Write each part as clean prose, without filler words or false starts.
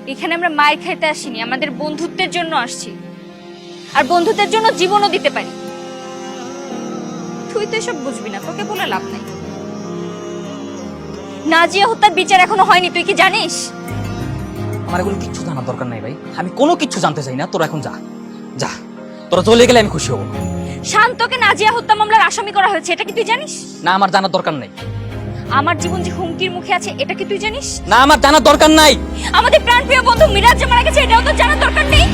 এখানে আমরা মায়ের খাইতে আসিনি, আমাদের বন্ধুত্বের জন্য আসছি, আর বন্ধুত্বের জন্য জীবনও দিতে পারি। তুই তো এসব বুঝবি না, তোকে বলে লাভ নাই। নাজিয়া হত্যার বিচার এখনো হয়নি, তুই কি জানিস? আমার এগুলো কিচ্ছু জানার দরকার নাই ভাই, আমি কোনো কিচ্ছু জানতে চাই না। তোরা এখন যা যা, তোরা চলে গেলে আমি খুশি হব। শান্তকে নাজিয়া হত্যা মামলার আসামি করা হয়েছে, এটা কি তুই জানিস? না, আমার জানার দরকার নাই। আমার জীবন যে হুমকির মুখে আছে, এটা কি তুই জানিস? না, আমার জানার দরকার নাই। আমাদের প্রাণপ্রিয় বন্ধু মিরাজ যে মারা গেছে, এটাও তো জানার দরকার নেই?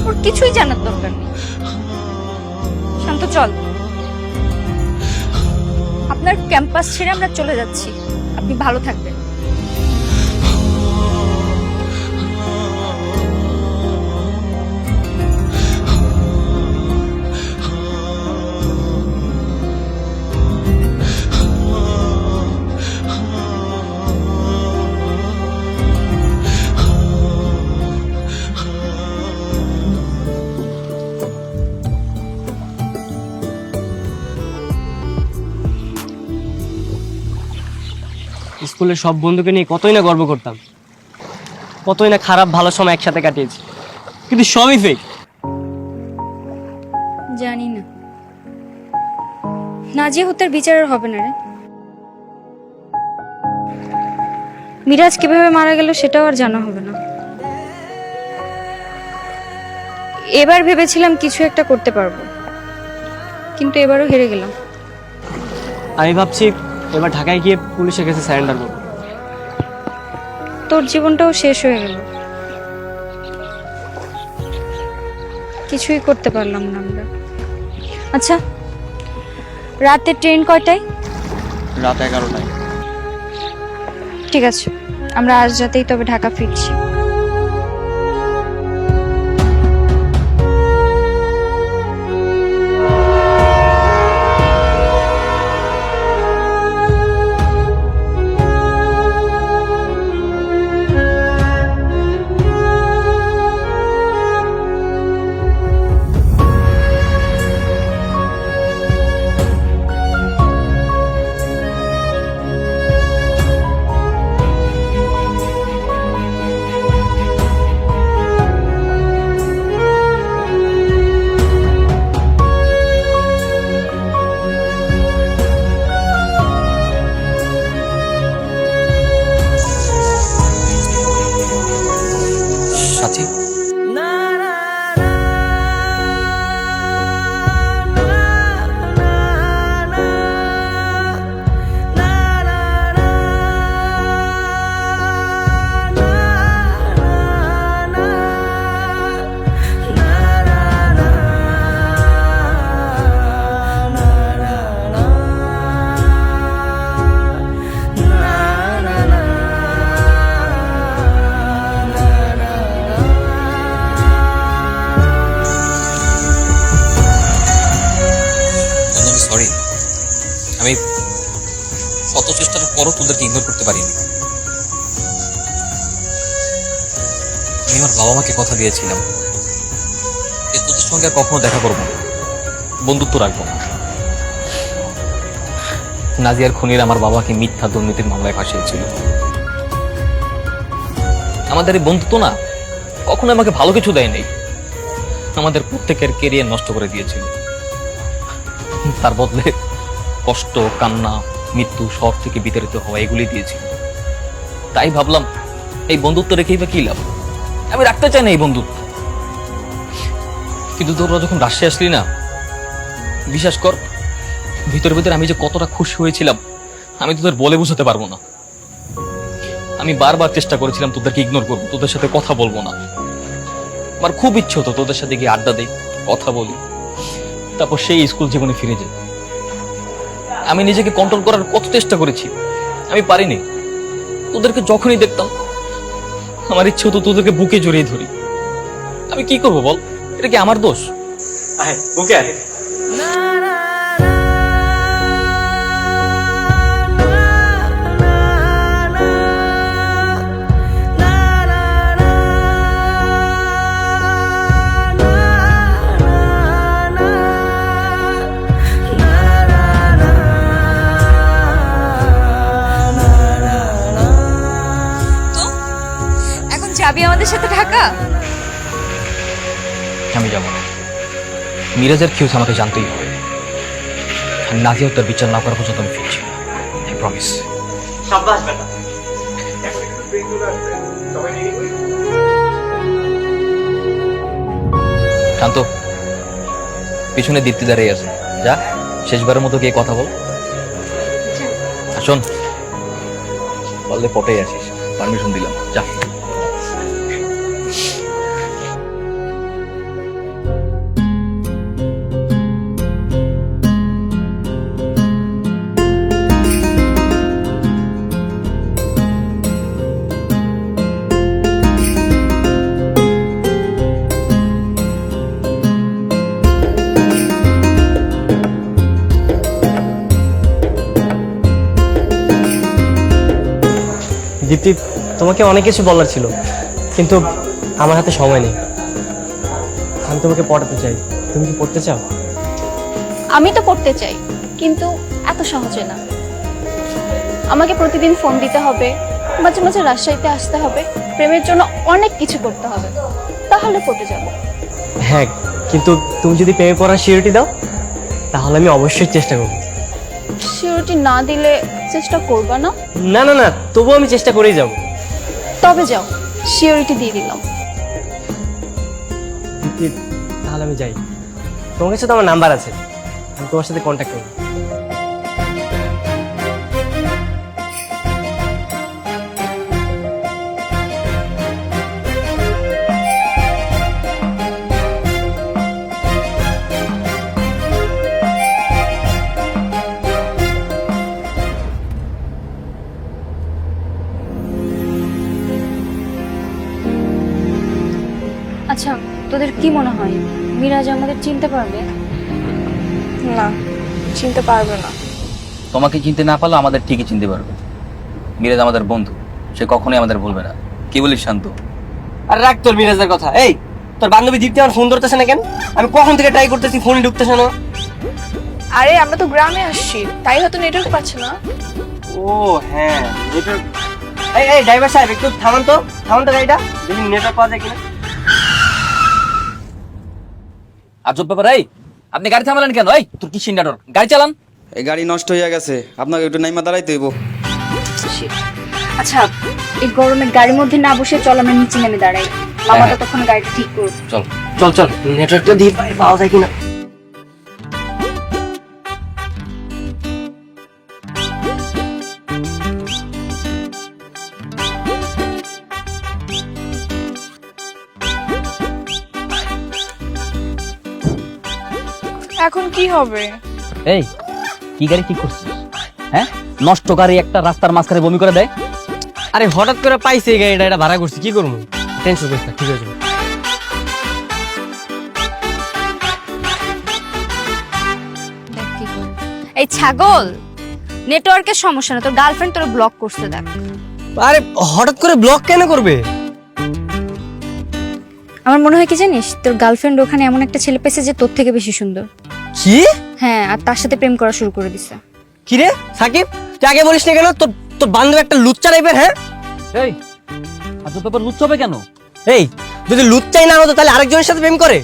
ওর কিছুই জানার দরকার নেই। শান্ত, চল। আপনার ক্যাম্পাস ছেড়ে আমরা চলে যাচ্ছি, আপনি ভালো থাকবেন। স্কুলের সব বন্ধুকে নিয়ে কতই না গর্ব করতাম, কতই না খারাপ ভালো সময় একসাথে কাটিয়েছি, কিন্তু সবই ফেক। জানি না, নাজিয়া হত্যার বিচার আর হবে না রে। মিরাজ কিভাবে মারা গেল সেটাও আর জানা হবে না। এবার ভেবেছিলাম কিছু একটা করতে পারবো, কিন্তু এবারও হেরে গেলাম। আমি ভাবছি এবার ঢাকায় গিয়ে পুলিশের কাছে স্যারেন্ডার করবো। তোর জীবনটাও শেষ হয়ে গেল, কিছুই করতে পারলাম না আমরা। আচ্ছা, রাতে ট্রেন কয়টায়? রাত 11টায়। ঠিক আছে, আমরা আজ রাতেই তবে ঢাকা ফিরছি। সাথী, সরি, আমি শত চেষ্টার পরও তোদেরকে ইগনোর করতে পারিনি। আমি আমার বাবা মাকে কথা দিয়েছিলাম যে তোদের সঙ্গে আর কখনো দেখা করবো না, বন্ধুত্ব রাখবো না। নাজিয়ার খুনির আমার বাবাকে মিথ্যা দুর্নীতির মামলায় ফাঁসিয়েছিল। আমাদের এই বন্ধুত্ব না কখনো আমাকে ভালো কিছু দেয় নাই, আমাদের প্রত্যেকের কেরিয়ার নষ্ট করে দিয়েছিল। তার বদলে কষ্ট, কান্না, মৃত্যু, শহর থেকে বিতাড়িত হওয়া এগুলি দিয়েছিল। তাই ভাবলাম এই বন্ধুত্ব রেখেই বা কি লাভ, আমি রাখতে চাই না এই বন্ধুত্ব। কিন্তু তোরা যখন রাশিয়া আসলি না, বিশ্বাস কর ভিতরে ভিতরে আমি যে কতটা খুশি হয়েছিলাম আমি তোদের বলে বোঝাতে পারবো না। আমি বারবার চেষ্টা করেছিলাম তোদেরকে ইগনোর করবো, তোদের সাথে কথা বলবো না। আমার খুব ইচ্ছে হতো তোদের সাথে গিয়ে আড্ডা দেই, কথা বলি, তারপর সেই স্কুল জীবনে ফিরে যাই। আমি নিজেকে কন্ট্রোল করার কত চেষ্টা করেছি, আমি পারিনি। তোদেরকে যখনই দেখতাম আমার ইচ্ছে হতো তোদেরকে বুকে জড়িয়ে ধরি। আমি কি করবো বল, এটা কি আমার দোষ? বুকে আয়। আমাদের সাথে ঢাকা? আমি যাব না। মিরাজের কি হয়েছে আমাকে জানতেই হবে। আমি নাজিয়া তার বিচার না করা পর্যন্ত আমি ফিরছি না। I promise. সাব্বাস বেটা। শান্ত, পিছনে দীপ্তি দাঁড়িয়ে আছে, যা শেষবারের মতো গিয়ে কথা বল। শোন, বললে পটেই আসিস, পারমিশন দিলাম, যা। দীপ্তি, তোমাকে অনেক কিছু বলার ছিল, কিন্তু আমার হাতে সময় নেই। আমি তোমাকে পড়াতে চাই, তুমি কি পড়তে চাও? আমি তো পড়তে চাই, কিন্তু এত সহজে না। আমাকে প্রতিদিন ফোন দিতে হবে, মাঝে মাঝে রাজশাহীতে আসতে হবে, প্রেমের জন্য অনেক কিছু করতে হবে, তাহলে পড়তে যাব। হ্যাঁ, কিন্তু তুমি যদি প্রেমে পড়ার সিওরিটি দাও, তাহলে আমি অবশ্যই চেষ্টা করব। সিওরিটি না দিলে চেষ্টা করবা না? না না না, তবুও আমি চেষ্টা করেই যাব। তবে যাও, সিওরিটি দিয়ে দিলাম। দীপ্তি, তাহলে আমি যাই। তোমার কাছে তো আমার নাম্বার আছে, আমি তোমার সাথে কন্ট্যাক্ট করব। আচ্ছা, তোদের কি মনে হয় মিরাজ আমাদের চিনতে পারবে? না, চিনতে পারবে না। তোমাকে চিনতে না পারলে আমাদের ঠিকই চিনতে পারবে। মিরাজ আমাদের বন্ধু, সে কখনোই আমাদের বলবে না। কি বলিস শান্ত? আর রাখ তোর মিরাজের কথা। এই, তোর বান্ধবী দীপ্তি আমার ফোন ধরতেছে না কেন? আমি কখন থেকে ট্রাই করতেছি, ফোনই ঢুকতেছে না। আরে আমরা তো গ্রামে আসছি, তাই হয়তো নেটওয়ার্ক পাচ্ছে না। ও হ্যাঁ, নেটওয়ার্ক। এই এই ড্রাইভার সাহেব, একটু থামান তো গাড়িটা, দেখি নেটওয়ার্ক পাওয়া যায় কিনা। আজব ব্যাপার। এই, আপনি গাড়ি থামালেন কেন? এই, তোর কি সিন্ডাডর, গাড়ি চালান। এই গাড়ি নষ্ট হয়ে গেছে, আপনাকে একটু নাইমা দাঁড়াইতে হইব। আচ্ছা, এই গরমে গাড়ির মধ্যে না বসে চল আমরা নিচে নেমে দাঁড়াই। মামা ততক্ষণ গাড়িটা ঠিক করুক। চল। চল চল, নেটওয়ার্কটা দিয়ে পাওয়া যায় কিনা। এখন কি হবে? এই, কি গাড়ি ঠিক করছিস? হ্যাঁ, নষ্ট গাড়ি একটা রাস্তার মাঝখানে বমি করে দেয়। আরে হঠাৎ করে পাইছি এই গাড়িটা, এটা ভাড়া করছি, কি করবো? টেনশন করিস না, ঠিক আছে। দেখ কি করে। এই ছাগল, নেটওয়ার্কের সমস্যা না, তোর গার্লফ্রেন্ড তোর ব্লক করছে দেখ। আরে হঠাৎ করে ব্লক কেন করবে? আমার মনে হয় কি জানিস, তোর গার্লফ্রেন্ড ওখানে এমন একটা ছেলে পেয়েছে যে তোর থেকে বেশি সুন্দর। কি? হ্যাঁ, আর তার সাথে প্রেম করা শুরু করে দিছে। কি রে সাকিব, তুই আগে বলিস না কেন? তোর তোর বান্ধব একটা লুচ্চা টাইপের। হ্যাঁ, এই, আজব ব্যাপার, লুচ্ছ হবে কেন? এই যদি লুচ্চাই না হতো তাহলে আরেকজনের সাথে প্রেম করে?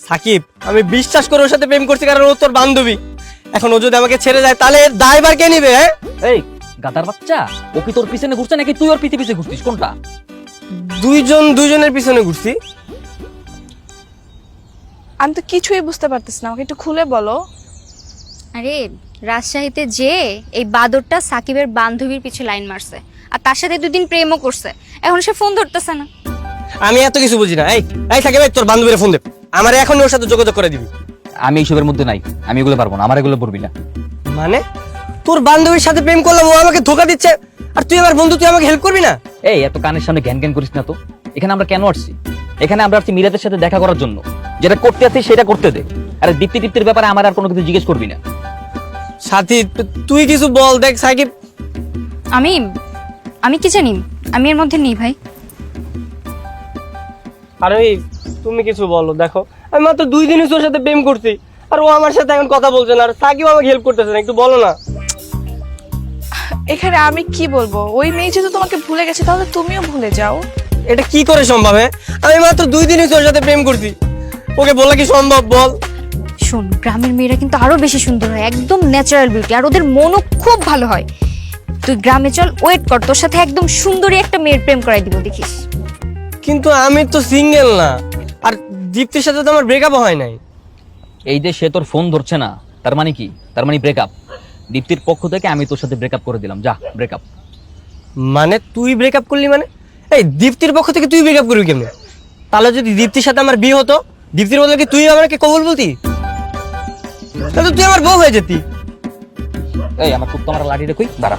সাকিব, আমি বিশ্বাস করে ওর সাথে প্রেম করছি কারণ ও তোর বান্ধবী। এখন ও যদি আমাকে ছেড়ে যায় তাহলে এর দায়ভার কে নিবে? হ্যাঁ, এই গাদার বাচ্চা, ও কি তোর পিছনে ঘুরছে নাকি তুই ওর পিছে পিছে ঘুরছিস? কোনটা? দুইজনের পিছনে ঘুরছি। আমি তো কিছুই বুঝতে পারতেছি না, আমাকে একটু খুলে বলো। আরে রাজশাহীতে যে এই বাদরটা সাকিবের বান্ধবীর পিছে লাইন মারছে আর তার সাথে দুদিন প্রেমও করছে, এখন সে ফোন ধরতেছে না। আমি এত কিছু বুঝি না। এই এই সাকিব, তোর বান্ধবীর ফোন দে, আমার এখন ওর সাথে যোগাযোগ করে দিবি। আমি এইসবের মধ্যে নাই, আমি এগুলো পারবো না, আমার এগুলো পড়বি না। মানে তোর বান্ধবীর সাথে প্রেম করলাম, ও আমাকে ধোকা দিচ্ছে, আর তুই আমার বন্ধু, তুই আমাকে হেল্প করবি না? এই, এত কানের সামনে জ্ঞান জ্ঞান করিস না তো। এখানে আমরা কেন আসছি? এখানে আমরা আসছি মিরাজের সাথে দেখা করার জন্য। যেটা করতে আছে সেটা করতে দে। আরে দীপ্তি টিপ্তির ব্যাপারে আমার আর কোনো কিছু জিজ্ঞেস করবি না। সাথী, তুই কিছু বল। দেখ সাকিব, আমি কি জানি, আমি এর মধ্যে নেই ভাই। আরে তুমি কিছু বলো। দেখো, আমি মাত্র 2 দিনই তোর সাথে প্রেম করছি, আর ও আমার সাথে এখন কথা বলছে না, আর সাকিব আমাকে হেল্প করতেছে না, একটু বলো না। এখানে আমি কি বলবো? ওই মেয়ে যেহেতু তোমাকে ভুলে গেছে, তাহলে তুমিও ভুলে যাও। এটা কি করে সম্ভব? হ্যাঁ, আমি মাত্র 2 দিনই তোর সাথে প্রেম করছি, ওকে বলা কি সম্ভব বল? শোন, গ্রামের মেয়েরা কিন্তু আরো বেশি সুন্দর হয়, একদম ন্যাচারাল বিউটি, আর ওদের মনও খুব ভালো হয়। তুই গ্রামে চল, ওয়েট কর, তোর সাথে একদম সুন্দরী একটা মেয়ের প্রেম করাই দিব, দেখিস। কিন্তু আমি তো সিঙ্গেল না, আর দীপ্তির সাথে তো আমার ব্রেকআপ হয় নাই। এই যে সে তোর ফোন ধরছে না, তার মানে কি? তার মানে ব্রেকআপ। দীপ্তির পক্ষ থেকে আমি তোর সাথে ব্রেকআপ করে দিলাম, যা ব্রেকআপ। মানে তুই ব্রেকআপ করলি? মানে এই দীপ্তির পক্ষ থেকে তুই ব্রেকআপ করবি কেমনে? তাহলে যদি দীপ্তির সাথে আমার বিয়ে হতো, দীপ্তির বদলে কি তুই আমাকে কবুল বলতি? তাহলে তুই আমার বউ হয়ে যেতি। এই আমার কুত্তা আমার লাঠিটা কই, দাঁড়া।